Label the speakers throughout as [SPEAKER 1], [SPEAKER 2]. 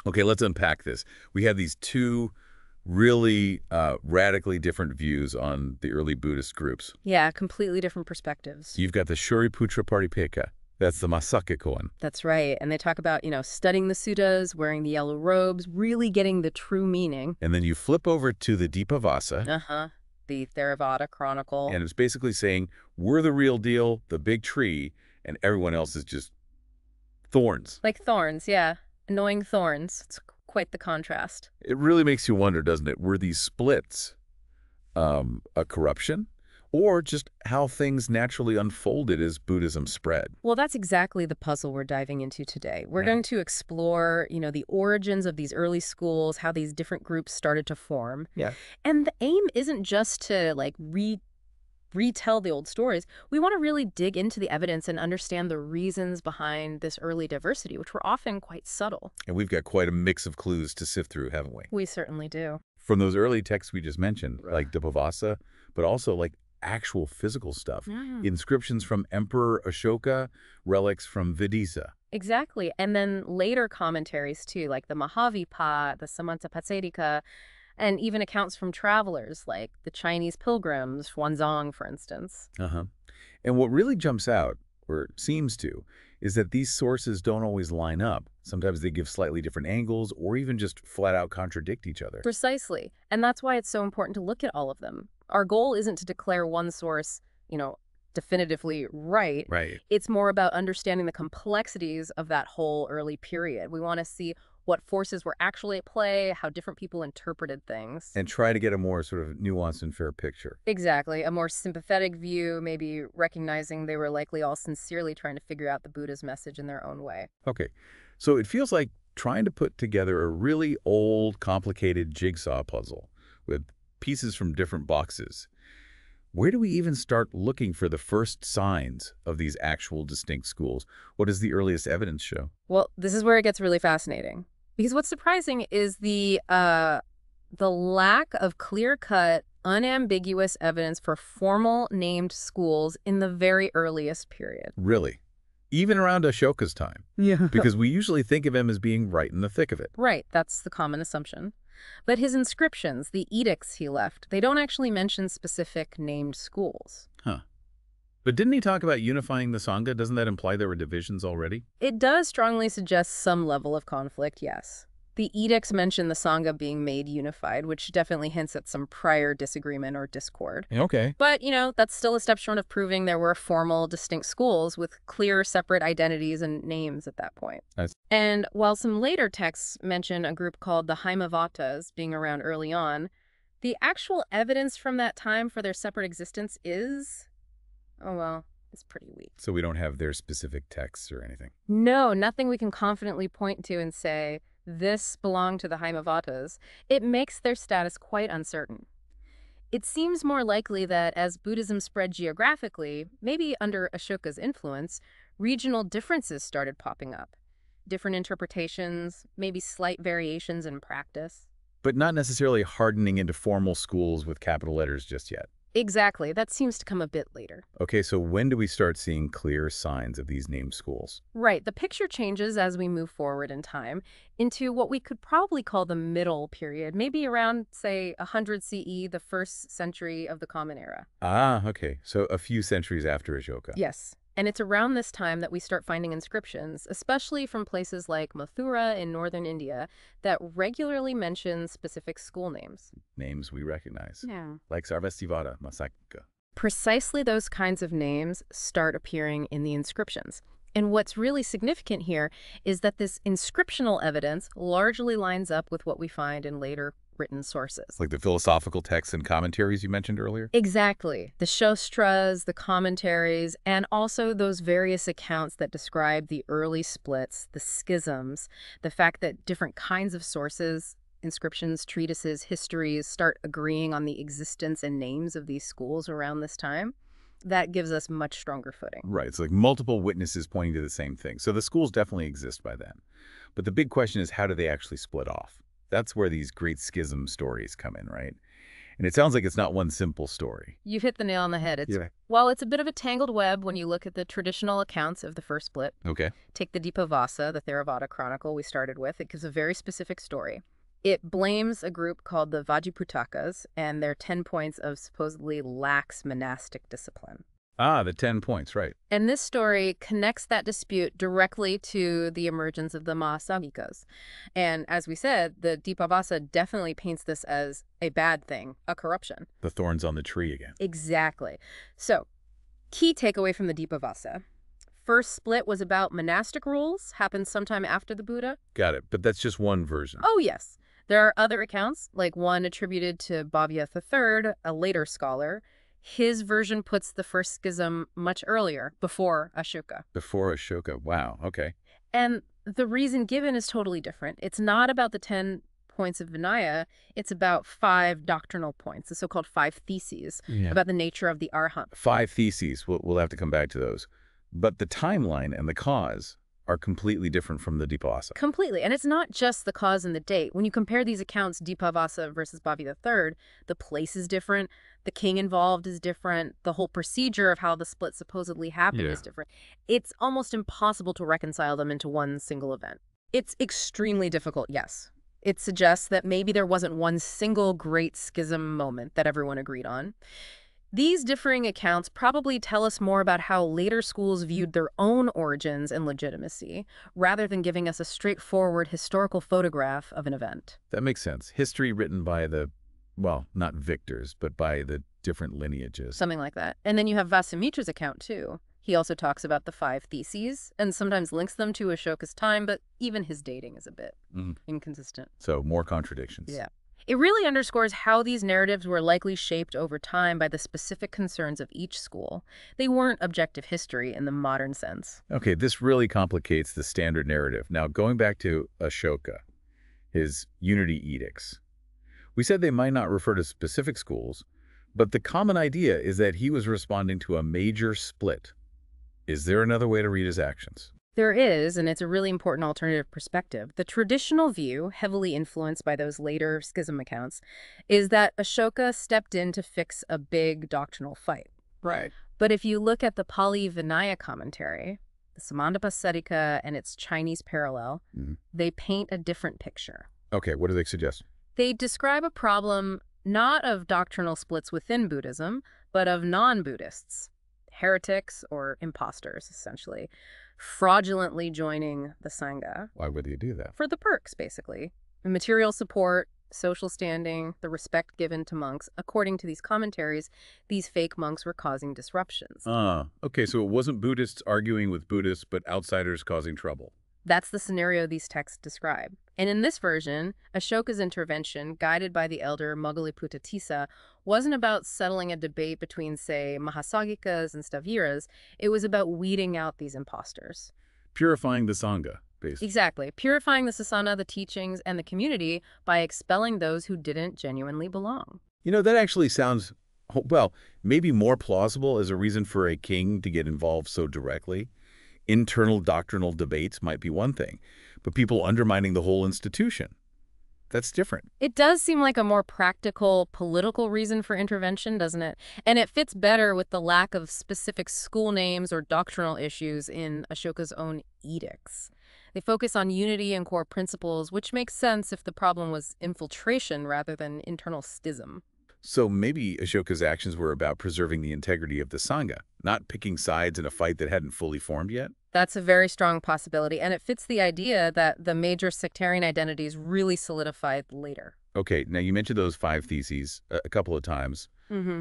[SPEAKER 1] Okay, let's unpack this. We have these two really radically different views on the early Buddhist groups.
[SPEAKER 2] Yeah, completely different perspectives.
[SPEAKER 1] You've got the Shariputra Paripeka. That's the Masakya one.
[SPEAKER 2] That's right. And they talk about, studying the suttas, wearing the yellow robes, really getting the true meaning.
[SPEAKER 1] And then you flip over to the Dīpavaṁsa.
[SPEAKER 2] Uh-huh. The Theravada Chronicle.
[SPEAKER 1] And it's basically saying, we're the real deal, the big tree, and everyone else is just thorns.
[SPEAKER 2] Like thorns, yeah. Annoying thorns. It's quite the contrast.
[SPEAKER 1] It really makes you wonder, doesn't it? Were these splits a corruption? Or just how things naturally unfolded as Buddhism spread?
[SPEAKER 2] Well, that's exactly the puzzle we're diving into today. We're going to explore, the origins of these early schools, how these different groups started to form.
[SPEAKER 1] Yeah.
[SPEAKER 2] And the aim isn't just to, retell the old stories. We want to really dig into the evidence and understand the reasons behind this early diversity, which were often quite subtle.
[SPEAKER 1] And we've got quite a mix of clues to sift through, haven't we?
[SPEAKER 2] We certainly do.
[SPEAKER 1] From those early texts we just mentioned, like Dīpavaṁsa, but also like actual physical stuff. Inscriptions from Emperor Ashoka, relics from Vidisa.
[SPEAKER 2] Exactly. And then later commentaries, too, like the Mahādeva, the Samantapasadika, and even accounts from travelers, like the Chinese pilgrims, Xuanzang, for instance.
[SPEAKER 1] And what really jumps out, or seems to, is that these sources don't always line up. Sometimes they give slightly different angles or even just flat out contradict each other.
[SPEAKER 2] Precisely. And that's why it's so important to look at all of them. Our goal isn't to declare one source, definitively right.
[SPEAKER 1] Right.
[SPEAKER 2] It's more about understanding the complexities of that whole early period. We want to see what forces were actually at play, how different people interpreted things.
[SPEAKER 1] And try to get a more sort of nuanced and fair picture.
[SPEAKER 2] Exactly. A more sympathetic view, maybe recognizing they were likely all sincerely trying to figure out the Buddha's message in their own way.
[SPEAKER 1] Okay. So it feels like trying to put together a really old, complicated jigsaw puzzle with pieces from different boxes. Where do we even start looking for the first signs of these actual distinct schools? What does the earliest evidence show?
[SPEAKER 2] Well, this is where it gets really fascinating. Because what's surprising is the lack of clear-cut, unambiguous evidence for formal named schools in the very earliest period.
[SPEAKER 1] Really? Even around Ashoka's time?
[SPEAKER 2] Yeah.
[SPEAKER 1] Because we usually think of him as being right in the thick of it.
[SPEAKER 2] Right, that's the common assumption. But his inscriptions, the edicts he left, they don't actually mention specific named schools.
[SPEAKER 1] Huh. But didn't he talk about unifying the Sangha? Doesn't that imply there were divisions already?
[SPEAKER 2] It does strongly suggest some level of conflict, yes. The edicts mention the Sangha being made unified, which definitely hints at some prior disagreement or discord.
[SPEAKER 1] Okay.
[SPEAKER 2] But, that's still a step short of proving there were formal, distinct schools with clear, separate identities and names at that point. And while some later texts mention a group called the Haimavatas being around early on, the actual evidence from that time for their separate existence is, it's pretty weak.
[SPEAKER 1] So we don't have their specific texts or anything?
[SPEAKER 2] No, nothing we can confidently point to and say, this belonged to the Haimavatas. It makes their status quite uncertain. It seems more likely that as Buddhism spread geographically, maybe under Ashoka's influence, regional differences started popping up. Different interpretations, maybe slight variations in practice.
[SPEAKER 1] But not necessarily hardening into formal schools with capital letters just yet.
[SPEAKER 2] Exactly. That seems to come a bit later.
[SPEAKER 1] Okay, so when do we start seeing clear signs of these named schools?
[SPEAKER 2] Right. The picture changes as we move forward in time into what we could probably call the middle period, maybe around, say, 100 CE, the first century of the Common Era.
[SPEAKER 1] Ah, okay. So a few centuries after Ashoka.
[SPEAKER 2] Yes. And it's around this time that we start finding inscriptions, especially from places like Mathura in northern India, that regularly mention specific school names.
[SPEAKER 1] Names we recognize.
[SPEAKER 2] Yeah.
[SPEAKER 1] Like Sarvastivada, Masakya.
[SPEAKER 2] Precisely those kinds of names start appearing in the inscriptions. And what's really significant here is that this inscriptional evidence largely lines up with what we find in later written sources.
[SPEAKER 1] Like the philosophical texts and commentaries you mentioned earlier?
[SPEAKER 2] Exactly. The Shostras, the commentaries, and also those various accounts that describe the early splits, the schisms, the fact that different kinds of sources, inscriptions, treatises, histories start agreeing on the existence and names of these schools around this time. That gives us much stronger footing.
[SPEAKER 1] Right. It's like multiple witnesses pointing to the same thing. So the schools definitely exist by then. But the big question is, how do they actually split off? That's where these great schism stories come in, right? And it sounds like it's not one simple story.
[SPEAKER 2] You've hit the nail on the head.
[SPEAKER 1] Yeah.
[SPEAKER 2] Well, it's a bit of a tangled web when you look at the traditional accounts of the first split.
[SPEAKER 1] Okay.
[SPEAKER 2] Take the Dīpavaṁsa, the Theravada chronicle we started with. It gives a very specific story. It blames a group called the Vibhajjavādas and their 10 points of supposedly lax monastic discipline.
[SPEAKER 1] Ah, the 10 points, right.
[SPEAKER 2] And this story connects that dispute directly to the emergence of the Mahāsagikas. And as we said, the Dīpavaṁsa definitely paints this as a bad thing, a corruption.
[SPEAKER 1] The thorns on the tree again.
[SPEAKER 2] Exactly. So, key takeaway from the Dīpavaṁsa. First split was about monastic rules, happened sometime after the Buddha.
[SPEAKER 1] Got it. But that's just one version.
[SPEAKER 2] Oh, yes. There are other accounts, like one attributed to Bhavya III, a later scholar. His version puts the first schism much earlier, before Ashoka.
[SPEAKER 1] Before Ashoka. Wow. Okay.
[SPEAKER 2] And the reason given is totally different. It's not about the 10 points of Vinaya. It's about 5 doctrinal points, the so-called 5 theses, about the nature of the arhat.
[SPEAKER 1] 5 theses. We'll have to come back to those. But the timeline and the cause are completely different from the Dīpavaṁsa.
[SPEAKER 2] Completely. And it's not just the cause and the date. When you compare these accounts, Dīpavaṁsa versus Bhavya III, the place is different, the king involved is different, the whole procedure of how the split supposedly happened is different. It's almost impossible to reconcile them into one single event. It's extremely difficult, yes. It suggests that maybe there wasn't one single great schism moment that everyone agreed on. These differing accounts probably tell us more about how later schools viewed their own origins and legitimacy, rather than giving us a straightforward historical photograph of an event.
[SPEAKER 1] That makes sense. History written by the, well, not victors, but by the different lineages.
[SPEAKER 2] Something like that. And then you have Vasamitra's account, too. He also talks about the 5 theses, and sometimes links them to Ashoka's time, but even his dating is a bit inconsistent.
[SPEAKER 1] So more contradictions.
[SPEAKER 2] Yeah. It really underscores how these narratives were likely shaped over time by the specific concerns of each school. They weren't objective history in the modern sense.
[SPEAKER 1] Okay, this really complicates the standard narrative. Now, going back to Ashoka, his unity edicts. We said they might not refer to specific schools, but the common idea is that he was responding to a major split. Is there another way to read his actions?
[SPEAKER 2] There is, and it's a really important alternative perspective. The traditional view, heavily influenced by those later schism accounts, is that Ashoka stepped in to fix a big doctrinal fight.
[SPEAKER 1] Right.
[SPEAKER 2] But if you look at the Pali Vinaya commentary, the Samandapasarika and its Chinese parallel, they paint a different picture.
[SPEAKER 1] Okay, what do they suggest?
[SPEAKER 2] They describe a problem not of doctrinal splits within Buddhism, but of non-Buddhists, heretics or imposters, essentially, fraudulently joining the Sangha.
[SPEAKER 1] Why would they do that?
[SPEAKER 2] For the perks, basically. The material support, social standing, the respect given to monks. According to these commentaries, these fake monks were causing disruptions.
[SPEAKER 1] Okay, so it wasn't Buddhists arguing with Buddhists, but outsiders causing trouble.
[SPEAKER 2] That's the scenario these texts describe. And in this version, Ashoka's intervention, guided by the elder Moggaliputtatissa, wasn't about settling a debate between, say, Mahāsagikas and Staviras. It was about weeding out these imposters.
[SPEAKER 1] Purifying the Sangha, basically.
[SPEAKER 2] Exactly. Purifying the sasana, the teachings, and the community by expelling those who didn't genuinely belong.
[SPEAKER 1] You know, that actually sounds, well, maybe more plausible as a reason for a king to get involved so directly. Internal doctrinal debates might be one thing, but people undermining the whole institution, that's different.
[SPEAKER 2] It does seem like a more practical, political reason for intervention, doesn't it? And it fits better with the lack of specific school names or doctrinal issues in Ashoka's own edicts. They focus on unity and core principles, which makes sense if the problem was infiltration rather than internal schism.
[SPEAKER 1] So maybe Ashoka's actions were about preserving the integrity of the Sangha, not picking sides in a fight that hadn't fully formed yet?
[SPEAKER 2] That's a very strong possibility, and it fits the idea that the major sectarian identities really solidified later.
[SPEAKER 1] Okay, now you mentioned those 5 theses a couple of times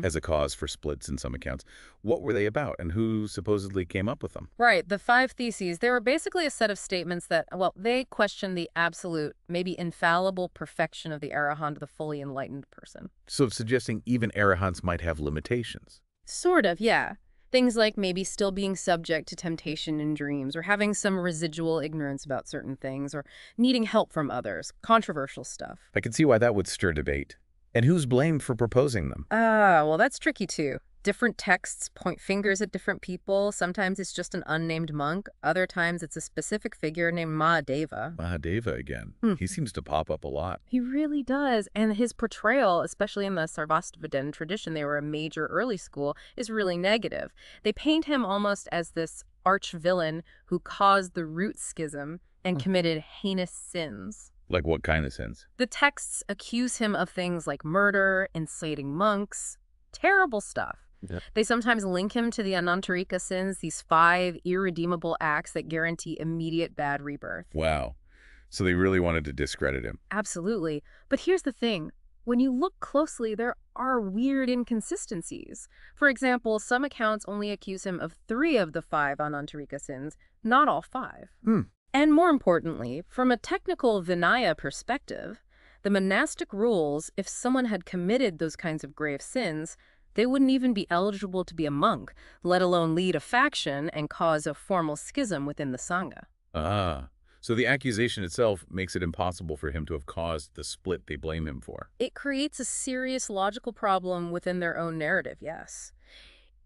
[SPEAKER 1] as a cause for splits in some accounts. What were they about, and who supposedly came up with them?
[SPEAKER 2] Right, the 5 theses, they were basically a set of statements that, well, they question the absolute, maybe infallible perfection of the arahant, the fully enlightened person.
[SPEAKER 1] So suggesting even arahants might have limitations.
[SPEAKER 2] Sort of, yeah. Things like maybe still being subject to temptation in dreams, or having some residual ignorance about certain things, or needing help from others. Controversial stuff.
[SPEAKER 1] I can see why that would stir debate. And who's blamed for proposing them?
[SPEAKER 2] Well, that's tricky too. Different texts point fingers at different people. Sometimes it's just an unnamed monk. Other times it's a specific figure named Mahādeva.
[SPEAKER 1] Mahādeva again.
[SPEAKER 2] Hmm.
[SPEAKER 1] He seems to pop up a lot.
[SPEAKER 2] He really does. And his portrayal, especially in the Sarvastivadin tradition, they were a major early school, is really negative. They paint him almost as this arch-villain who caused the root schism and committed heinous sins.
[SPEAKER 1] Like what kind of sins?
[SPEAKER 2] The texts accuse him of things like murder, inciting monks, terrible stuff.
[SPEAKER 1] Yeah.
[SPEAKER 2] They sometimes link him to the Anantarika sins, these 5 irredeemable acts that guarantee immediate bad rebirth.
[SPEAKER 1] Wow. So they really wanted to discredit him.
[SPEAKER 2] Absolutely. But here's the thing. When you look closely, there are weird inconsistencies. For example, some accounts only accuse him of 3 of the 5 Anantarika sins, not all 5. And more importantly, from a technical Vinaya perspective, the monastic rules, if someone had committed those kinds of grave sins, they wouldn't even be eligible to be a monk, let alone lead a faction and cause a formal schism within the Sangha.
[SPEAKER 1] Ah. So the accusation itself makes it impossible for him to have caused the split they blame him for.
[SPEAKER 2] It creates a serious logical problem within their own narrative, yes.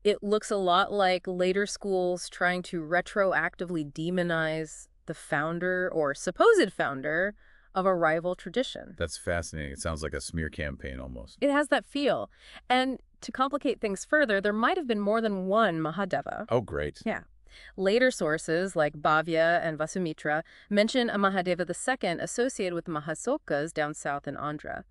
[SPEAKER 2] It looks a lot like later schools trying to retroactively demonize the founder or supposed founder of a rival tradition.
[SPEAKER 1] That's fascinating. It sounds like a smear campaign almost.
[SPEAKER 2] It has that feel. And to complicate things further, there might have been more than one Mahādeva.
[SPEAKER 1] Oh, great.
[SPEAKER 2] Yeah. Later sources, like Bhavya and Vasumitra, mention a Mahādeva II associated with Mahasokas down south in Andhra.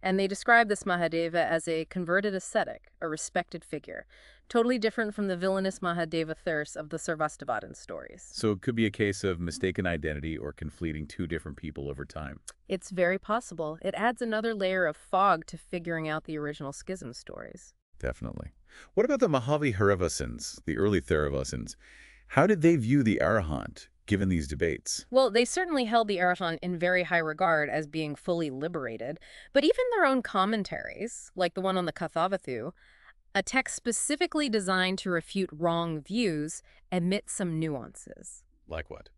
[SPEAKER 2] And they describe this Mahādeva as a converted ascetic, a respected figure, totally different from the villainous Mahādeva thirst of the Sarvastivadin stories.
[SPEAKER 1] So it could be a case of mistaken identity or conflating 2 different people over time.
[SPEAKER 2] It's very possible. It adds another layer of fog to figuring out the original schism stories.
[SPEAKER 1] Definitely. What about the Mahavihāravasins, the early Theravasins? How did they view the Arahant, given these debates?
[SPEAKER 2] Well, they certainly held the Arahant in very high regard as being fully liberated, but even their own commentaries, like the one on the Kathavatthu, a text specifically designed to refute wrong views, admit some nuances.
[SPEAKER 1] Like what?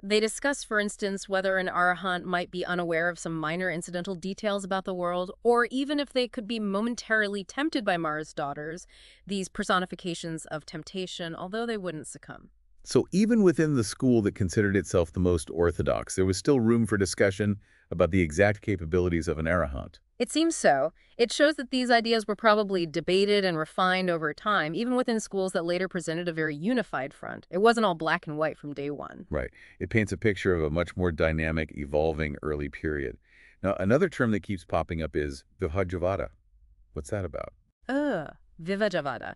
[SPEAKER 2] They discuss, for instance, whether an Arahant might be unaware of some minor incidental details about the world, or even if they could be momentarily tempted by Mara's daughters, these personifications of temptation, although they wouldn't succumb.
[SPEAKER 1] So even within the school that considered itself the most orthodox, there was still room for discussion about the exact capabilities of an Arahant.
[SPEAKER 2] It seems so. It shows that these ideas were probably debated and refined over time, even within schools that later presented a very unified front. It wasn't all black and white from day one.
[SPEAKER 1] Right. It paints a picture of a much more dynamic, evolving early period. Now, another term that keeps popping up is Vibhajjavāda. What's that about?
[SPEAKER 2] Vibhajjavāda.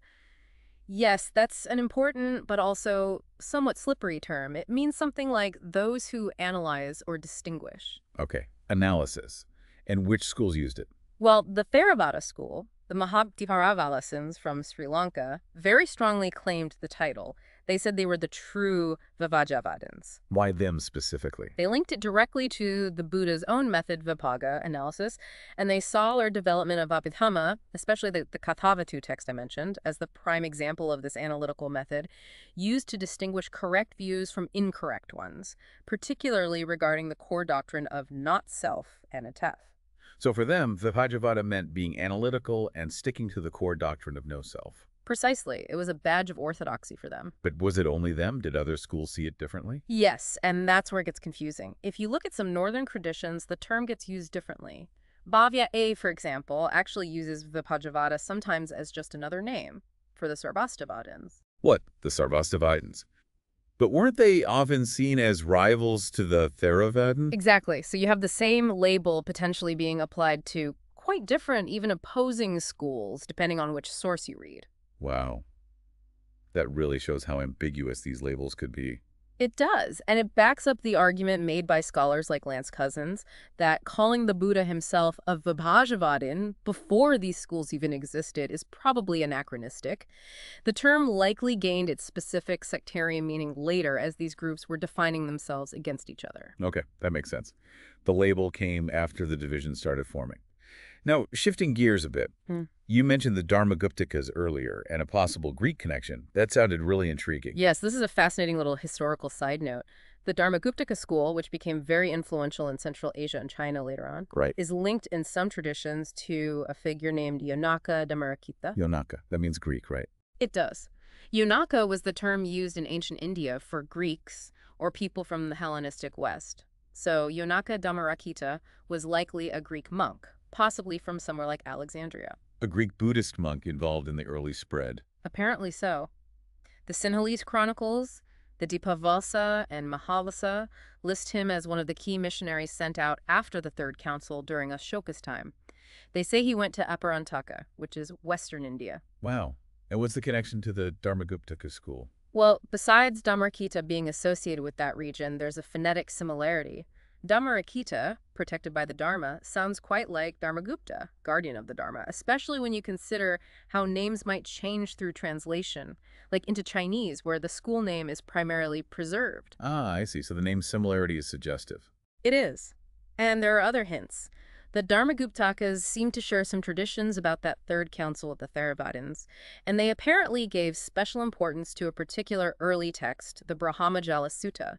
[SPEAKER 2] Yes, that's an important but also somewhat slippery term. It means something like those who analyze or distinguish.
[SPEAKER 1] Okay. Analysis. And which schools used it?
[SPEAKER 2] Well, the Theravada school, the Mahādevāvalasins from Sri Lanka, very strongly claimed the title. They said they were the true Vibhajjavādins.
[SPEAKER 1] Why them specifically?
[SPEAKER 2] They linked it directly to the Buddha's own method, Vipagga analysis, and they saw our development of Abhidhamma, especially the Kathavatthu text I mentioned, as the prime example of this analytical method, used to distinguish correct views from incorrect ones, particularly regarding the core doctrine of not-self and atef.
[SPEAKER 1] So for them, Vibhajjavāda meant being analytical and sticking to the core doctrine of no self.
[SPEAKER 2] Precisely. It was a badge of orthodoxy for them.
[SPEAKER 1] But was it only them? Did other schools see it differently?
[SPEAKER 2] Yes, and that's where it gets confusing. If you look at some northern traditions, the term gets used differently. Bhavya A, for example, actually uses Vibhajjavāda sometimes as just another name for the Sarvastivadins.
[SPEAKER 1] What? The Sarvastivadins. But weren't they often seen as rivals to the Theravadin?
[SPEAKER 2] Exactly. So you have the same label potentially being applied to quite different, even opposing schools, depending on which source you read.
[SPEAKER 1] Wow. That really shows how ambiguous these labels could be.
[SPEAKER 2] It does, and it backs up the argument made by scholars like Lance Cousins that calling the Buddha himself a Vibhajjavādin before these schools even existed is probably anachronistic. The term likely gained its specific sectarian meaning later as these groups were defining themselves against each other.
[SPEAKER 1] Okay, that makes sense. The label came after the division started forming. Now, shifting gears a bit, you mentioned the Dharmaguptakas earlier and a possible Greek connection. That sounded really intriguing.
[SPEAKER 2] Yes, this is a fascinating little historical side note. The Dharmaguptaka school, which became very influential in Central Asia and China later on,
[SPEAKER 1] Right.
[SPEAKER 2] is linked in some traditions to a figure named Yonaka Dhammarakita.
[SPEAKER 1] Yonaka. That means Greek, right?
[SPEAKER 2] It does. Yonaka was the term used in ancient India for Greeks or people from the Hellenistic West. So Yonaka Dhammarakita was likely a Greek monk, possibly from somewhere like Alexandria.
[SPEAKER 1] A Greek Buddhist monk involved in the early spread.
[SPEAKER 2] Apparently so. The Sinhalese chronicles, the Dīpavaṁsa and Mahādeva list him as one of the key missionaries sent out after the Third Council during Ashoka's time. They say he went to Aparantaka, which is Western India.
[SPEAKER 1] Wow. And what's the connection to the Dharmaguptaka school?
[SPEAKER 2] Well, besides Dhammarakita being associated with that region, there's a phonetic similarity. Dhammarakita, protected by the Dharma, sounds quite like Dharmagupta, guardian of the Dharma, especially when you consider how names might change through translation, like into Chinese, where the school name is primarily preserved.
[SPEAKER 1] Ah, I see. So the name similarity is suggestive.
[SPEAKER 2] It is. And there are other hints. The Dharmaguptakas seem to share some traditions about that third council of the Theravadins, and they apparently gave special importance to a particular early text, the Brahmajala Sutta.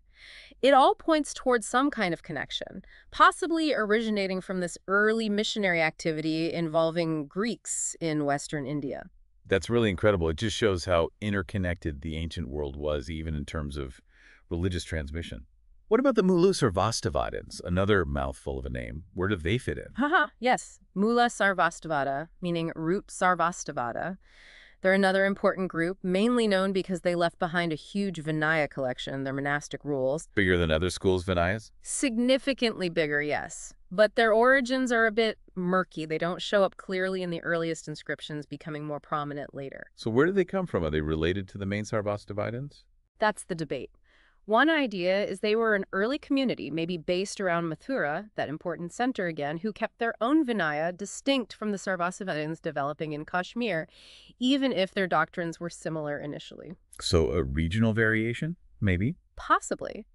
[SPEAKER 2] It all points towards some kind of connection, possibly originating from this early missionary activity involving Greeks in Western India.
[SPEAKER 1] That's really incredible. It just shows how interconnected the ancient world was, even in terms of religious transmission. What about the Sarvastivadins, another mouthful of a name? Where do they fit in?
[SPEAKER 2] Haha, yes. Mula Sarvastivada, meaning root Sarvastivada. They're another important group, mainly known because they left behind a huge Vinaya collection, their monastic rules.
[SPEAKER 1] Bigger than other schools' Vinayas?
[SPEAKER 2] Significantly bigger, yes. But their origins are a bit murky. They don't show up clearly in the earliest inscriptions, becoming more prominent later.
[SPEAKER 1] So where do they come from? Are they related to the main Sarvastivadins?
[SPEAKER 2] That's the debate. One idea is they were an early community, maybe based around Mathura, that important center again, who kept their own Vinaya distinct from the Sarvastivadins developing in Kashmir, even if their doctrines were similar initially.
[SPEAKER 1] So a regional variation, maybe?
[SPEAKER 2] Possibly.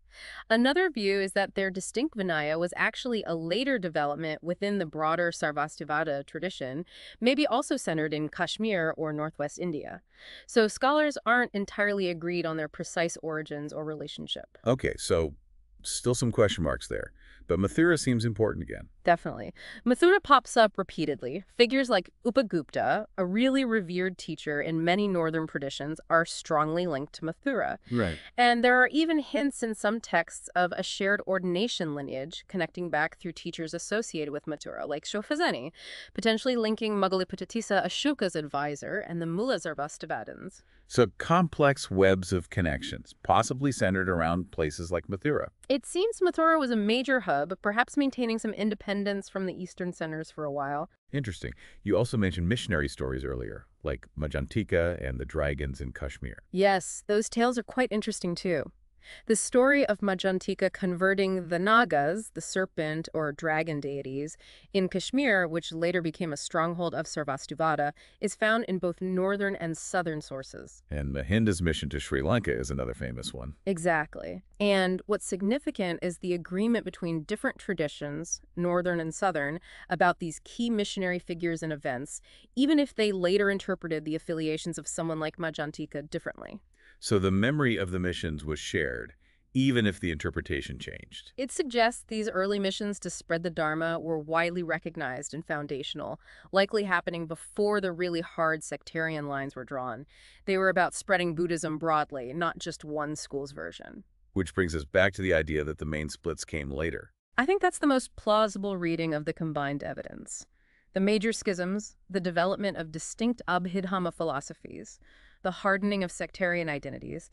[SPEAKER 2] Another view is that their distinct Vinaya was actually a later development within the broader Sarvastivada tradition, maybe also centered in Kashmir or northwest India. So scholars aren't entirely agreed on their precise origins or relationship.
[SPEAKER 1] Okay, so still some question marks there. But Mathura seems important again.
[SPEAKER 2] Definitely. Mathura pops up repeatedly. Figures like Upagupta, a really revered teacher in many northern traditions, are strongly linked to Mathura.
[SPEAKER 1] Right.
[SPEAKER 2] And there are even hints in some texts of a shared ordination lineage connecting back through teachers associated with Mathura, like Shofazeni, potentially linking Moggaliputtatissa, Ashoka's advisor, and the Sarvastivadins.
[SPEAKER 1] So complex webs of connections, possibly centered around places like Mathura.
[SPEAKER 2] It seems Mathura was a major hub, perhaps maintaining some independence from the eastern centers for a while.
[SPEAKER 1] Interesting. You also mentioned missionary stories earlier, like Majantika and the dragons in Kashmir.
[SPEAKER 2] Yes, those tales are quite interesting too. The story of Majantika converting the Nagas, the serpent or dragon deities, in Kashmir, which later became a stronghold of Sarvastivada, is found in both northern and southern sources.
[SPEAKER 1] And Mahinda's mission to Sri Lanka is another famous one.
[SPEAKER 2] Exactly. And what's significant is the agreement between different traditions, northern and southern, about these key missionary figures and events, even if they later interpreted the affiliations of someone like Majantika differently.
[SPEAKER 1] So the memory of the missions was shared, even if the interpretation changed.
[SPEAKER 2] It suggests these early missions to spread the Dharma were widely recognized and foundational, likely happening before the really hard sectarian lines were drawn. They were about spreading Buddhism broadly, not just one school's version.
[SPEAKER 1] Which brings us back to the idea that the main splits came later.
[SPEAKER 2] I think that's the most plausible reading of the combined evidence. The major schisms, the development of distinct Abhidhamma philosophies, the hardening of sectarian identities.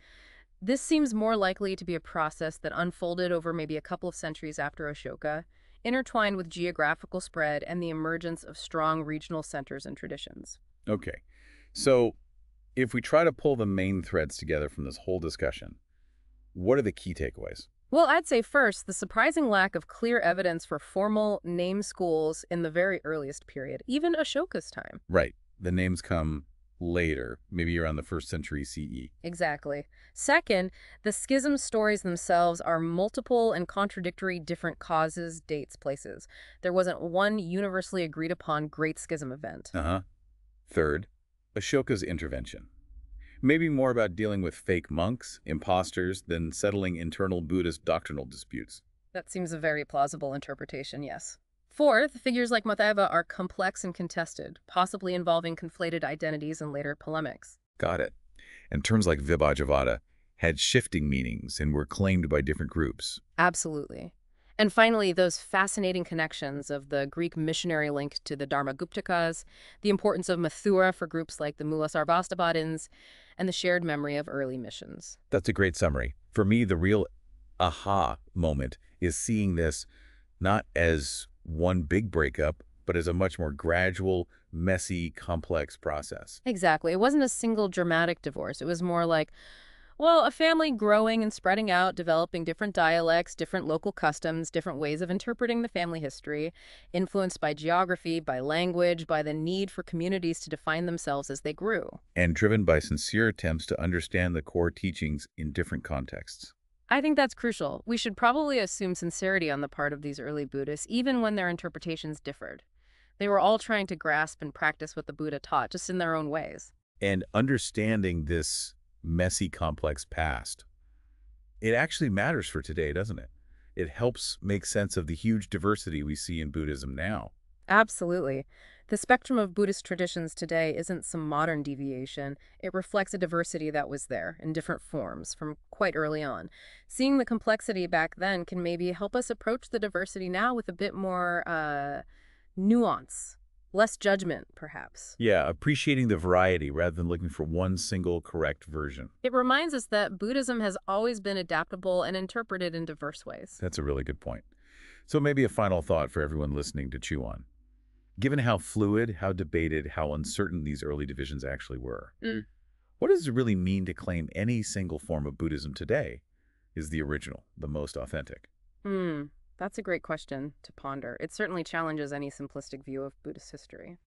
[SPEAKER 2] This seems more likely to be a process that unfolded over maybe a couple of centuries after Ashoka, intertwined with geographical spread and the emergence of strong regional centers and traditions.
[SPEAKER 1] Okay, so if we try to pull the main threads together from this whole discussion, what are the key takeaways?
[SPEAKER 2] Well, I'd say first, the surprising lack of clear evidence for formal name schools in the very earliest period, even Ashoka's time.
[SPEAKER 1] Right. The names come later, maybe around the 1st century CE.
[SPEAKER 2] Exactly. Second, the schism stories themselves are multiple and contradictory different causes, dates, places. There wasn't one universally agreed upon great schism event.
[SPEAKER 1] Third, Ashoka's intervention. Maybe more about dealing with fake monks, imposters, than settling internal Buddhist doctrinal disputes.
[SPEAKER 2] That seems a very plausible interpretation, yes. Fourth, figures like Mahādeva are complex and contested, possibly involving conflated identities and later polemics.
[SPEAKER 1] Got it. And terms like Vibhajjavāda had shifting meanings and were claimed by different groups.
[SPEAKER 2] Absolutely. And finally, those fascinating connections of the Greek missionary link to the Dharmaguptakas, the importance of Mathura for groups like the Mulasarvastabhadins, and the shared memory of early missions.
[SPEAKER 1] That's a great summary. For me, the real aha moment is seeing this not as one big breakup, but as a much more gradual, messy, complex process.
[SPEAKER 2] Exactly. It wasn't a single dramatic divorce. It was more like, well, a family growing and spreading out, developing different dialects, different local customs, different ways of interpreting the family history, influenced by geography, by language, by the need for communities to define themselves as they grew.
[SPEAKER 1] And driven by sincere attempts to understand the core teachings in different contexts.
[SPEAKER 2] I think that's crucial. We should probably assume sincerity on the part of these early Buddhists, even when their interpretations differed. They were all trying to grasp and practice what the Buddha taught, just in their own ways.
[SPEAKER 1] And understanding this messy, complex past, it actually matters for today, doesn't it? It helps make sense of the huge diversity we see in Buddhism now.
[SPEAKER 2] Absolutely. The spectrum of Buddhist traditions today isn't some modern deviation. It reflects a diversity that was there in different forms from quite early on. Seeing the complexity back then can maybe help us approach the diversity now with a bit more nuance, less judgment, perhaps.
[SPEAKER 1] Yeah, appreciating the variety rather than looking for one single correct version.
[SPEAKER 2] It reminds us that Buddhism has always been adaptable and interpreted in diverse ways.
[SPEAKER 1] That's a really good point. So maybe a final thought for everyone listening to chew on. Given how fluid, how debated, how uncertain these early divisions actually were, what does it really mean to claim any single form of Buddhism today is the original, the most authentic?
[SPEAKER 2] That's a great question to ponder. It certainly challenges any simplistic view of Buddhist history.